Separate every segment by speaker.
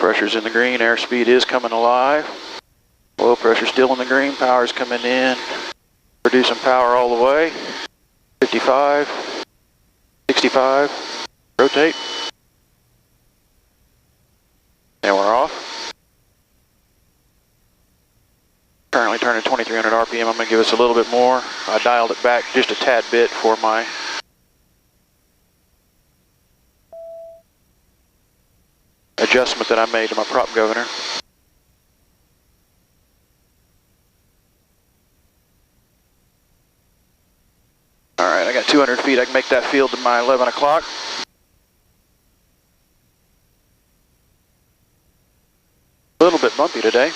Speaker 1: pressure's in the green, airspeed is coming alive. Low pressure still in the green, power's coming in. Producing power all the way. 55, 65, rotate. And we're off. Currently turning 2300 RPM. I'm going to give us a little bit more. I dialed it back just a tad bit for my adjustment that I made to my prop governor. Alright, I got 200 feet. I can make that field to my 11 o'clock. A little bit bumpy today.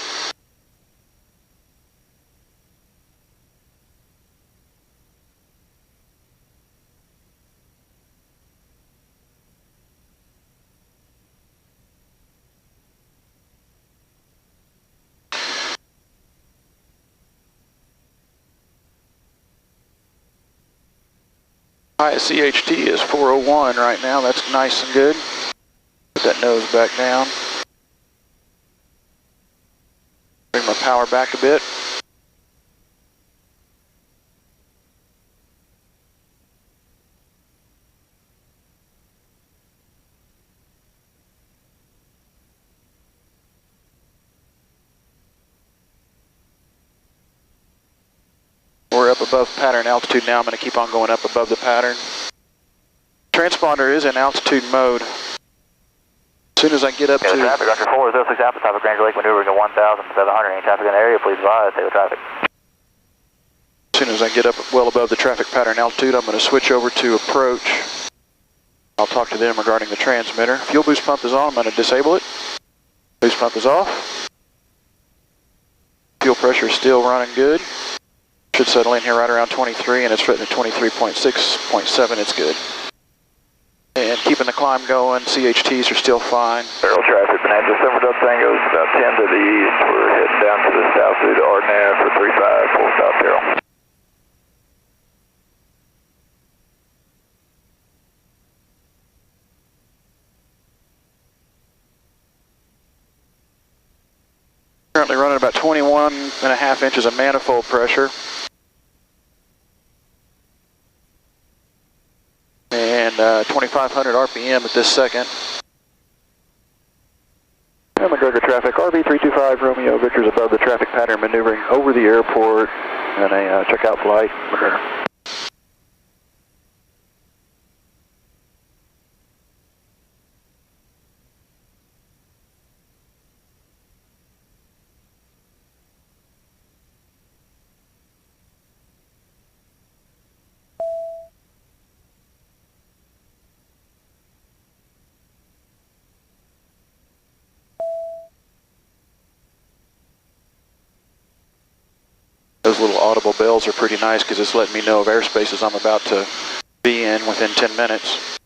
Speaker 1: Highest CHT is 401 right now. That's nice and good. Put that nose back down. Bring my power back a bit. We're up above pattern altitude now. I'm going to keep on going up above the pattern. Transponder is in altitude mode. As soon as I get up to...
Speaker 2: traffic, Dr. 406 Alpha, type of Granger Lake maneuvering at 1,700. Any traffic in the area, please advise, stay with traffic.
Speaker 1: As soon as I get up well above the traffic pattern altitude, I'm going to switch over to approach. I'll talk to them regarding the transmitter. Fuel boost pump is on. I'm going to disable it. Boost pump is off. Fuel pressure is still running good. Should settle in here right around 23, and it's written at 23.6.7. It's good. And keeping the climb going, CHTs are still fine.
Speaker 2: Barrel traffic, Bonanza, Silver Dove Tango is about 10 to the east. We're heading down to the south through the RNAV for 35, full stop Terrell.
Speaker 1: Currently running about 21.5 inches of manifold pressure. And 2,500 RPM at this second. And McGregor traffic, RV 325 Romeo Victor's above the traffic pattern, maneuvering over the airport and a checkout flight. McGregor. Those little audible bells are pretty nice because it's letting me know of airspaces I'm about to be in within 10 minutes.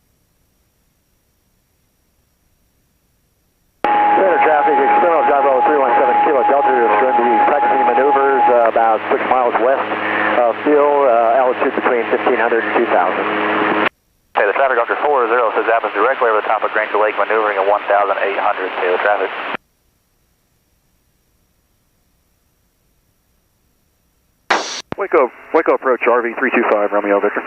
Speaker 2: Center traffic, external drive level 317 Kilo Delta is going to be practicing maneuvers about 6 miles west of field, altitude between 1,500 and 2,000. Okay, the traffic Dr. 40 says happens directly over the top of Granger Lake, maneuvering at 1,800. Okay, the traffic.
Speaker 1: Waco approach, RV 325 Romeo Victor.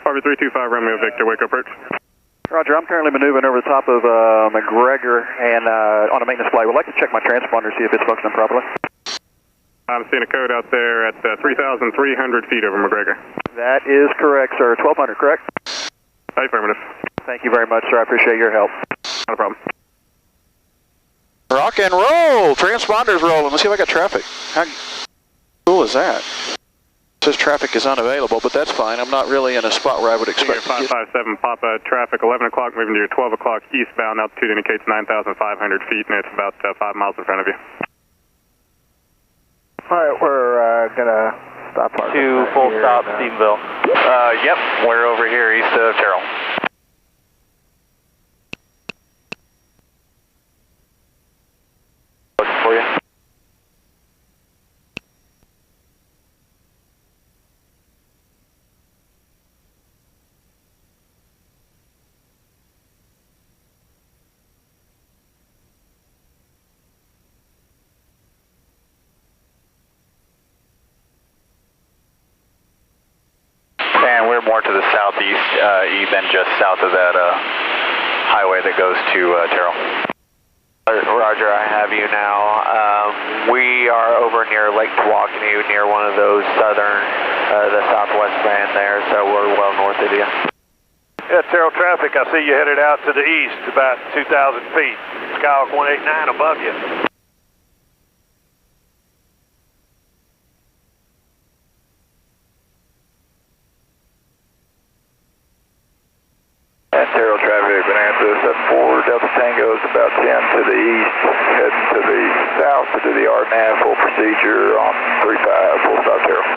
Speaker 3: RV 325 Romeo Victor, Waco approach.
Speaker 1: Roger, I'm currently maneuvering over the top of McGregor and on a maintenance flight. Would like to check my transponder, see if it's functioning properly.
Speaker 3: I'm seeing a code out there at 3,300 feet over McGregor.
Speaker 1: That is correct, sir. 1,200, correct?
Speaker 3: Affirmative.
Speaker 1: Thank you very much, sir. I appreciate your help.
Speaker 3: Not a problem.
Speaker 1: Rock and roll! Transponder's rolling. Let's see if I got traffic. How cool is that? It says traffic is unavailable, but that's fine. I'm not really in a spot where I would expect to get...
Speaker 3: 557 Papa, traffic 11 o'clock, moving to your 12 o'clock eastbound. Altitude indicates 9,500 feet, and it's about 5 miles in front of you.
Speaker 2: All right, we're going to stop our...
Speaker 4: To full stop, Stephenville. Yep, we're over here east of Terrell.
Speaker 2: Looking for you.
Speaker 4: southeast, then just south of that highway that goes to Terrell.
Speaker 2: Roger, I have you now. We are over near Lake Tawakoni, near one of those southern, the southwest band there, so we're well north of you.
Speaker 5: Yeah, Terrell traffic, I see you headed out to the east, about 2,000 feet. Skyhawk 189 above you.
Speaker 6: Terrell traffic, Bonanza, 74 Delta Tango is about 10 to the east, heading to the south to do the RNAV full procedure on 35, full stop Terrell.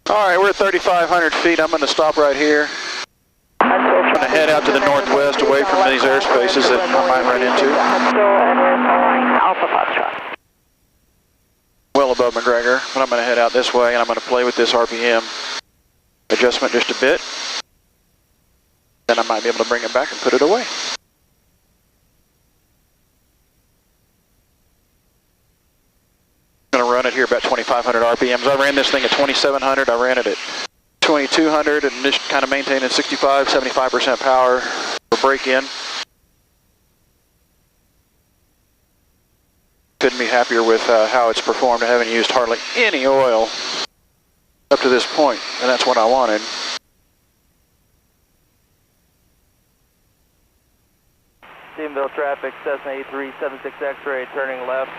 Speaker 1: All right, we're at 3,500 feet. I'm going to stop right here. I'm going to head out to the northwest away from these airspaces that I might run into. Well above McGregor, but I'm going to head out this way and I'm going to play with this RPM adjustment just a bit. Then I might be able to bring it back and put it away. I'm going to run it here about 2,500 RPMs. I ran this thing at 2,700. I ran it at 2,200 and just kind of maintaining 65, 75% power for break-in. Couldn't be happier with how it's performed. I haven't used hardly any oil up to this point, and that's what I wanted.
Speaker 7: Steamville traffic, Cessna 8376 X-ray, turning left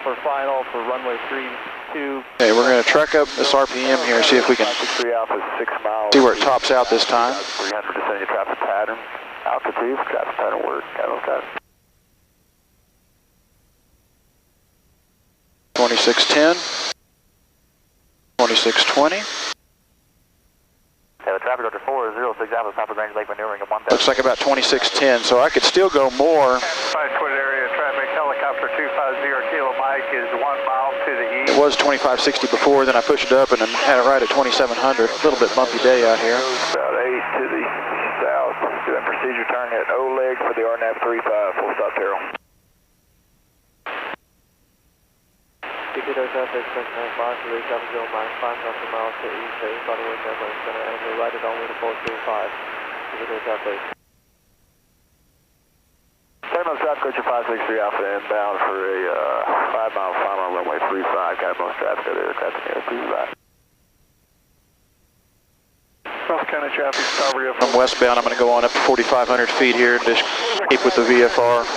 Speaker 7: for final for runway 32.
Speaker 1: Okay, we're going to truck up this RPM here, see if we can see where it tops out this time.
Speaker 6: 300 descending your traffic pattern, altitude, traffic pattern work, got
Speaker 1: 2610, 2620.
Speaker 2: Yeah, the traffic order 406 Alpha, Papa Grange Lake maneuvering at 1,000.
Speaker 1: Looks like about 2610, so I could still go more.
Speaker 5: 5-foot area traffic, helicopter 250 Kilo Mike is 1 mile to the east.
Speaker 1: It was 2560 before, then I pushed it up and had it right at 2700. A little bit bumpy day out here.
Speaker 6: About 8 to the south, doing procedure turn at O-leg for the RNAV 35, full stop Terrell.
Speaker 7: Computer traffic, Cessna 530 minus 5,000 miles to east, by the way, Cessna is going to enter right at only to 435. Computer traffic.
Speaker 6: Terminal South Coach 563 Alpha inbound for a 5-mile final on runway 35, got most traffic out there, traffic near 35.
Speaker 5: South County traffic, recovery up.
Speaker 1: From westbound, I'm going to go on up to 4,500 feet here and just keep with the VFR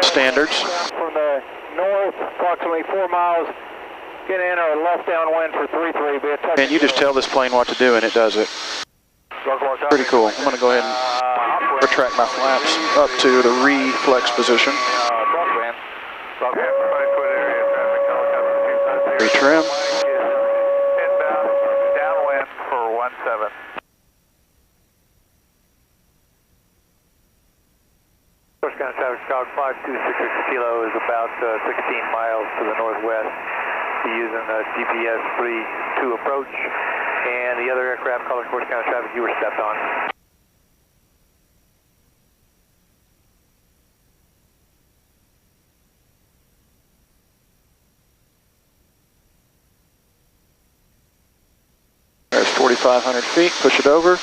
Speaker 1: standards.
Speaker 7: From the north, approximately 4 miles, get in or left downwind for 33. Be a touch.
Speaker 1: And you just tell this plane what to do and it does it. Pretty cool. I'm going to go ahead and retract my flaps up to the reflex position. Retrim.
Speaker 5: Inbound, downwind for 17. First County traffic, Chicago 5266 Kilo is about 16 miles to the northwest. Be using a GPS 3-2 approach, and the other aircraft calling First County traffic, you were stepped on.
Speaker 1: There's 4,500 feet. Push it over.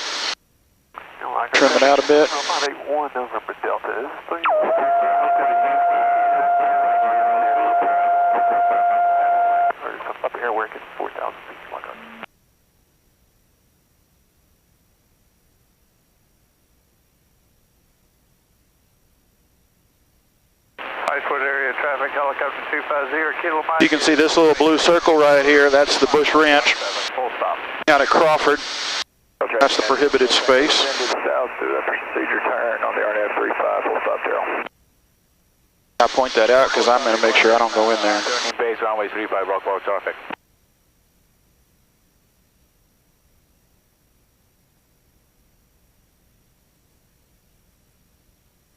Speaker 1: Trim it out a bit.
Speaker 6: 581 November Delta is please. Up here where it gets 4,000 feet.
Speaker 5: Foot area traffic, helicopter 250 Kilo Mike.
Speaker 1: You can see this little blue circle right here. That's the Bush Ranch
Speaker 5: Full stop.
Speaker 1: out at Crawford. That's the prohibited space.
Speaker 6: South to the procedure turn on the RNAV 35, full stop Terrell.
Speaker 1: I point that out because I'm going to make sure I don't go in there.
Speaker 6: Turning base runway 35, Rockwell traffic.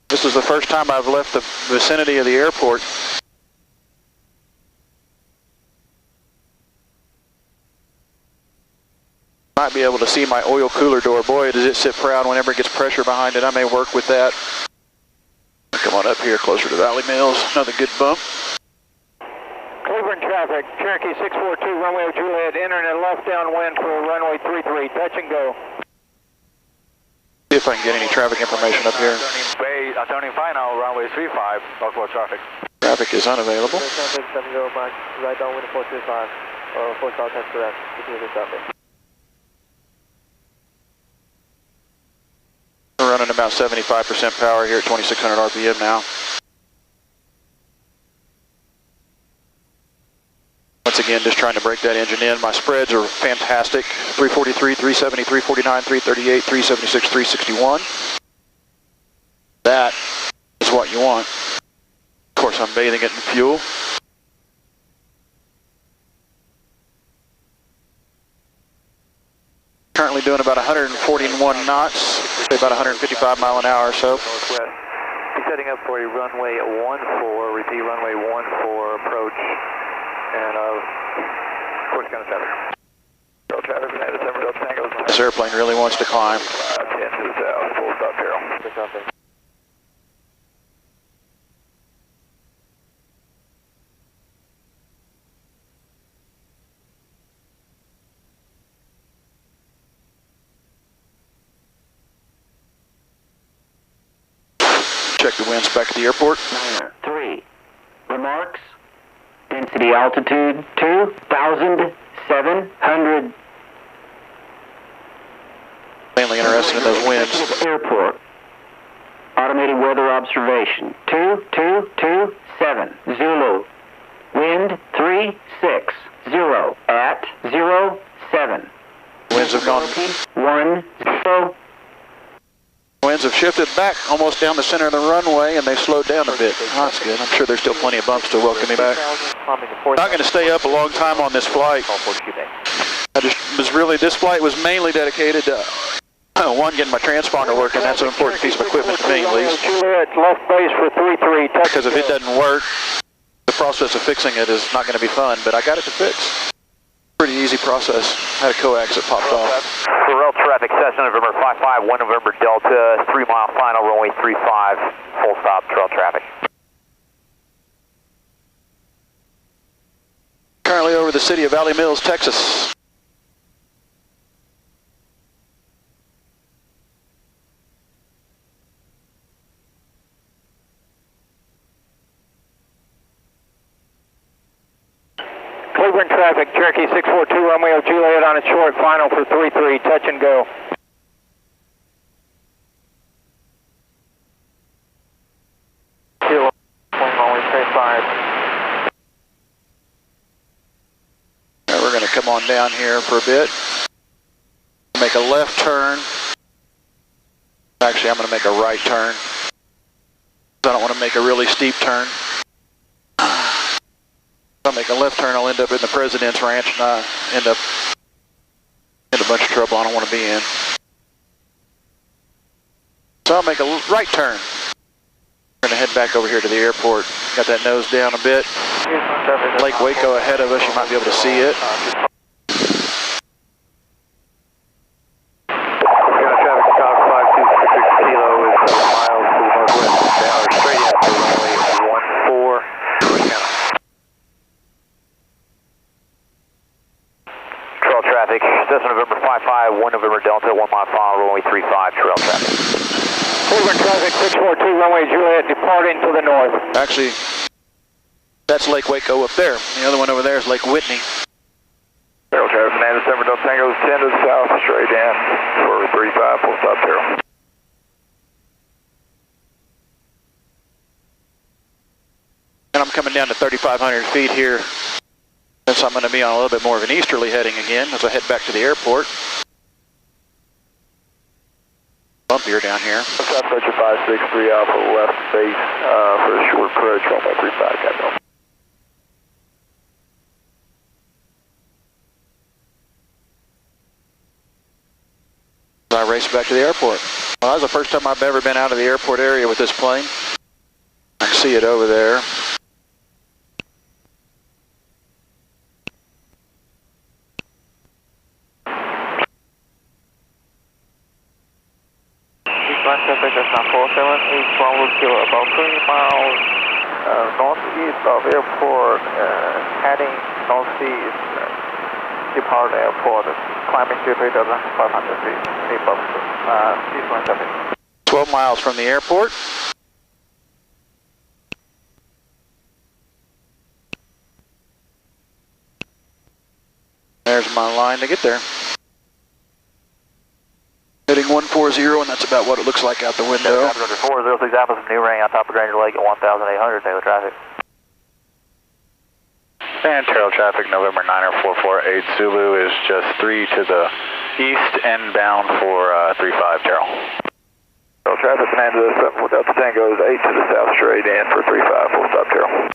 Speaker 1: This is the first time I've left the vicinity of the airport. Might be able to see my oil cooler door. Boy, does it sit proud whenever it gets pressure behind it. I may work with that. Come on up here closer to Valley Mills. Another good bump.
Speaker 7: Cleveland traffic, Cherokee 642, runway Juliet, entering and left downwind for runway 33, touch and go.
Speaker 1: See if I can get any traffic information up here.
Speaker 5: Turning final, runway 35, northward traffic.
Speaker 1: Traffic is unavailable.
Speaker 7: Traffic 70 Mike, right downwind 425, 4 south, that's correct. Continue the traffic.
Speaker 1: We're running about 75% power here at 2600 RPM now. Once again, just trying to break that engine in. My spreads are fantastic. 343, 370, 349, 338, 376, 361. That is what you want. Of course, I'm bathing it in fuel. Currently doing about 141 knots, about 155 mile an hour or so.
Speaker 5: Northwest. Be setting up for a runway 14, repeat runway 14 approach, and course kind of traffic. Traffic, December Delta Tango.
Speaker 1: This airplane really wants to climb.
Speaker 6: 10 to the south, full stop Carroll.
Speaker 7: Good traffic.
Speaker 1: Check the winds back at the airport.
Speaker 8: 3. Remarks. Density altitude 2,700.
Speaker 1: Mainly interested in those winds.
Speaker 8: Airport. Automated weather observation 2227. Zulu. Wind 360 at 07.
Speaker 1: Winds have gone.
Speaker 8: 10.
Speaker 1: Winds have shifted back almost down the center of the runway, and they slowed down a bit. Oh, that's good. I'm sure there's still plenty of bumps to welcome me back. Not going to stay up a long time on this flight. This flight was mainly dedicated to one, getting my transponder working. That's an important piece of equipment to me, at least.
Speaker 2: Juliet, left base for 33.
Speaker 1: Because if it doesn't work, the process of fixing it is not going to be fun. But I got it to fix. Pretty easy process. Had a coax that popped off.
Speaker 5: Rail traffic, Cessna November 55, 1 November Delta, 3 mile final, runway 35, full stop, trail traffic.
Speaker 1: Currently over the city of Valley Mills, Texas.
Speaker 2: Cleveland traffic, Cherokee 642, Romeo Juliet on its short final for 33, touch and go.
Speaker 7: Runway 35.
Speaker 1: We're going to come on down here for a bit. Make a left turn. Actually, I'm going to make a right turn. I don't want to make a really steep turn. If I make a left turn, I'll end up in the President's Ranch, and I end up in a bunch of trouble I don't want to be in. So I'll make a right turn. We're going to head back over here to the airport. Got that nose down a bit. Lake Waco ahead of us. You might be able to see it.
Speaker 5: Traffic Chicago 5266 Kilo is 7 miles to the northwest. Down straight into runway 14. Trail traffic, Cessna November 55, 1 November Delta, 1 mile final, runway 35, trail traffic.
Speaker 2: Cleveland traffic 642, runway Juliet departing to the north.
Speaker 1: Actually, that's Lake Waco up there. The other one over there is Lake Whitney.
Speaker 6: Carroll traffic, December Delta Tango 10 to the south, straight in for 35, full stop Carroll.
Speaker 1: And I'm coming down to 3,500 feet here, since I'm going to be on a little bit more of an easterly heading again as I head back to the airport. Bumpier down here.
Speaker 6: Approach 563 Alpha left base for a short approach, runway 35, Capital.
Speaker 1: I race back to the airport. Well, that was the first time I've ever been out of the airport area with this plane. I can see it over there.
Speaker 7: Eastbound traffic is now 4781 will kill about 3 miles northeast of airport, heading northeast, depart airport, climbing to 3,500 feet.
Speaker 2: eastbound traffic.
Speaker 1: 12 miles from the airport. There's my line to get there. Heading 140, and that's about what it looks like out the window.
Speaker 2: 406 Alpha from New Ring on top of Granger Lake at 1,800, Taylor traffic.
Speaker 4: And Terrell traffic, November 9448 Zulu is just 3 to the east and bound for 35 Terrell.
Speaker 6: Terrell traffic, Bonanza 7 with Delta Tango is 8 to the south straight in for 35, full stop Terrell.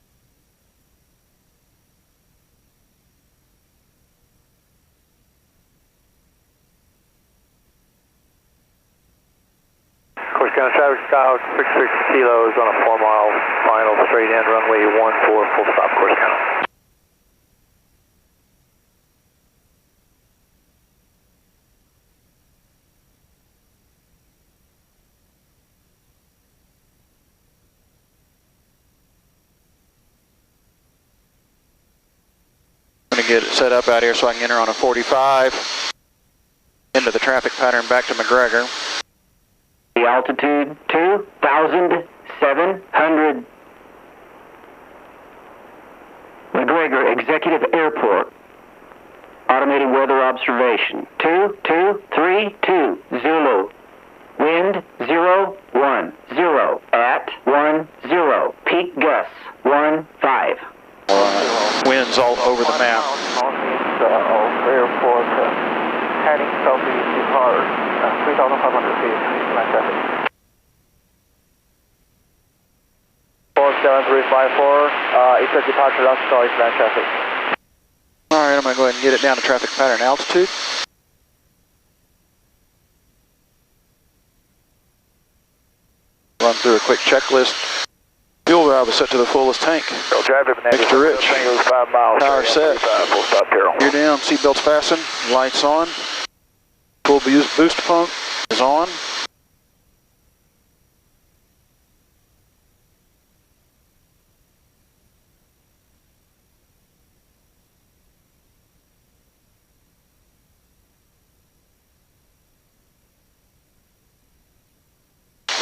Speaker 5: Course County traffic, Skyhawk 66 kilos on a 4-mile final straight in, runway 14, full stop, Course County.
Speaker 1: I'm going to get it set up out here so I can enter on a 45 into the traffic pattern back to McGregor.
Speaker 8: The altitude 2,700. McGregor Executive Airport. Automated weather observation 2232 Zulu. Wind 010 at 10. Peak gusts 15.
Speaker 1: Winds all over the map.
Speaker 2: Northeast of airport, heading southeast depart, 3,500 feet, eastbound traffic. 47354, eastern departure, last call, eastbound traffic.
Speaker 1: Alright, I'm going to go ahead and get it down to traffic pattern altitude. Run through a quick checklist. Fuel valve is set to the fullest tank. Extra rich.
Speaker 6: 5 miles.
Speaker 1: Power set.
Speaker 6: Full stop Terrell.
Speaker 1: Gear down, seatbelts fastened, lights on. Full boost pump is on.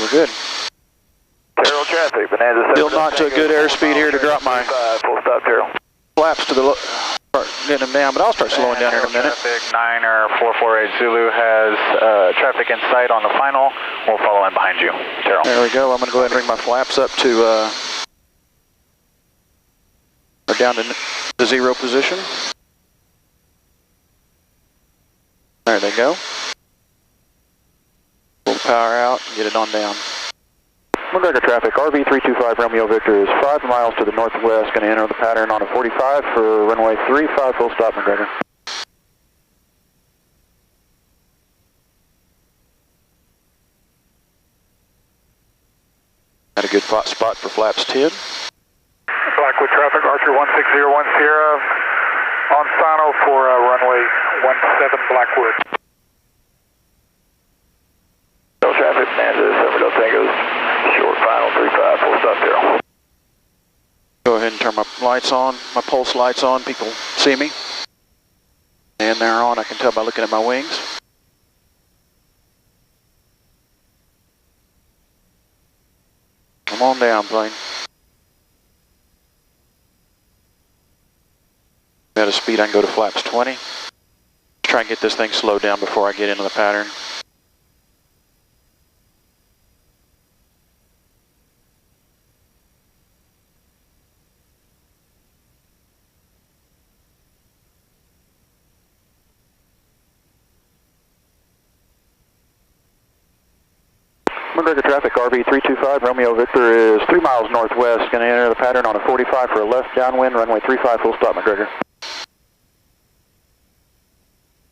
Speaker 1: We're good.
Speaker 6: Terrell traffic, Bonanza 7.
Speaker 1: Still not to a good airspeed here to drop my
Speaker 6: full stop Terrell.
Speaker 1: flaps to the start getting them down, but I'll start slowing down here in a minute.
Speaker 4: Traffic 9448 Zulu has traffic in sight on the final. We'll follow in behind you, Terrell.
Speaker 1: There we go. I'm going to go ahead and bring my flaps up to or down to the 0 position. There they go. Pull the power out and get it on down. McGregor traffic, RV 325 Romeo Victor is 5 miles to the northwest, going to enter the pattern on a 45 for runway 35, full stop McGregor. Had a good spot for flaps 10.
Speaker 6: Blackwood traffic, Archer 16010, on final for runway 17 Blackwood. No traffic, Bonanza 7 Delta Tango's short final 35, full stop Terrell.
Speaker 1: Go ahead and turn my lights on, my pulse lights on. People see me. And they're on, I can tell by looking at my wings. Come on down, plane. At a speed I can go to flaps 20. Try and get this thing slowed down before I get into the pattern. McGregor traffic, RV 325 Romeo Victor is 3 miles northwest, going to enter the pattern on a 45 for a left downwind, runway 35, full stop McGregor.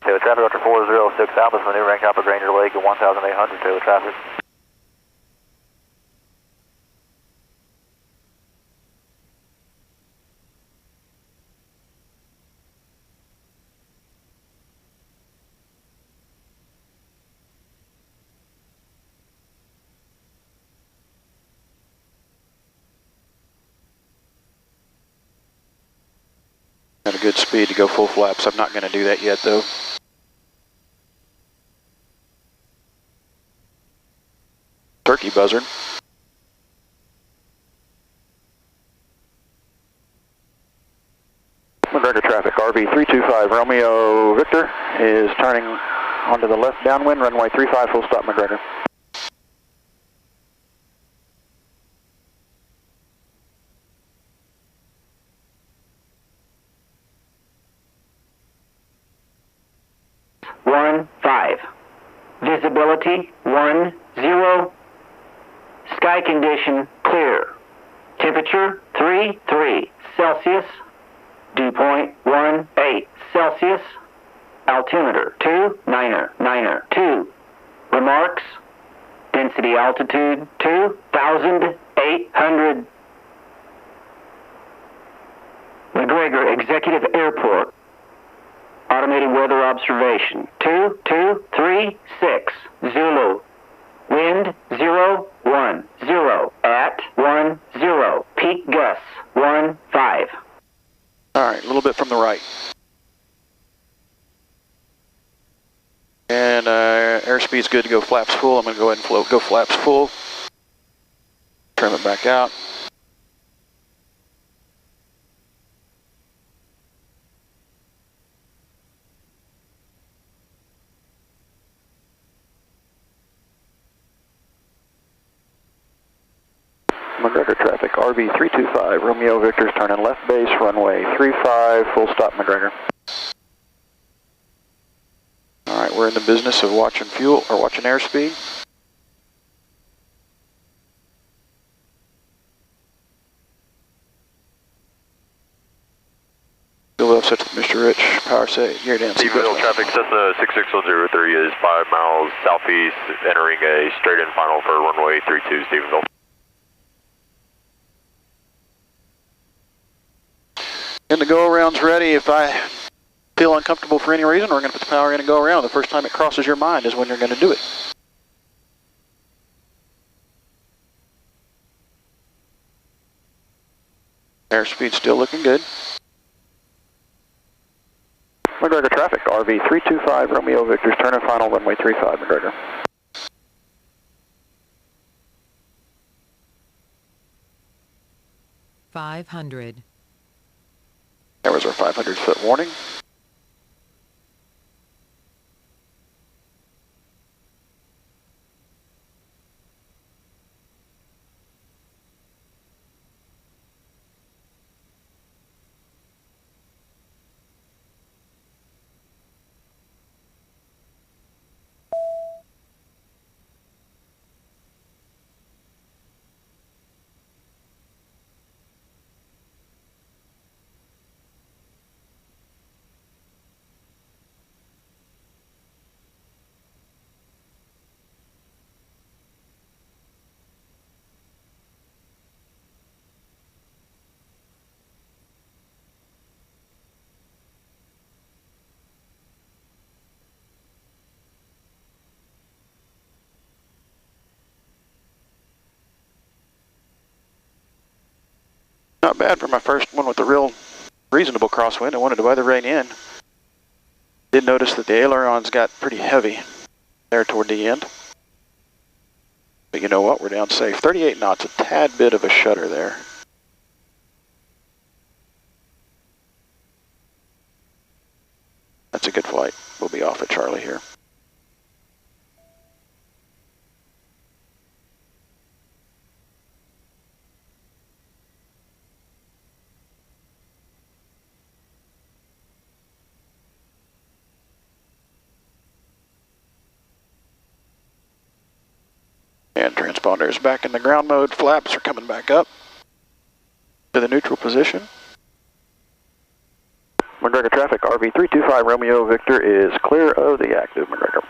Speaker 2: Taylor traffic, Archer 406 Alpha from the New Ring, top of Granger Lake at 1,800, Taylor traffic.
Speaker 1: Got a good speed to go full flaps. I'm not going to do that yet though. turkey buzzard. McGregor traffic, RV 325 Romeo Victor is turning onto the left downwind, runway 35, full stop McGregor.
Speaker 8: One, 5. Visibility 10. Sky condition clear. Temperature 33 Celsius. Dew point 18 Celsius. Altimeter 2. Remarks. Density altitude 2,800. McGregor Executive Airport. Automated weather observation 2236 Zulu. Wind 010 at 10. Peak gusts 15.
Speaker 1: Alright, a little bit from the right. And airspeed's good to go flaps full. I'm going to go ahead and go flaps full. Trim it back out. McGregor traffic, RV 325 Romeo Victor's turning left base, runway 35, full stop McGregor. Alright, we're in the business of watching fuel, or watching airspeed. Fuel offset to Mr. Rich, power set, gear down.
Speaker 9: Stephenville traffic, Cessna 66003 is 5 miles southeast, entering a straight-in final for runway 32 Stephenville.
Speaker 1: And the go-around's ready. If I feel uncomfortable for any reason, we're going to put the power in and go around. The first time it crosses your mind is when you're going to do it. Airspeed's still looking good. McGregor traffic, RV 325 Romeo Victor's turn and final, runway 35 McGregor.
Speaker 10: $500.
Speaker 1: There was our 500-foot warning. Not bad for my first one with a real reasonable crosswind. I wanted to weather rain in. Did notice that the ailerons got pretty heavy there toward the end. But you know what? We're down safe. 38 knots, a tad bit of a shudder there. That's a good flight. We'll be off at Charlie here. And transponder is back in the ground mode. Flaps are coming back up to the neutral position. McGregor traffic, RV 325 Romeo Victor is clear of the active McGregor.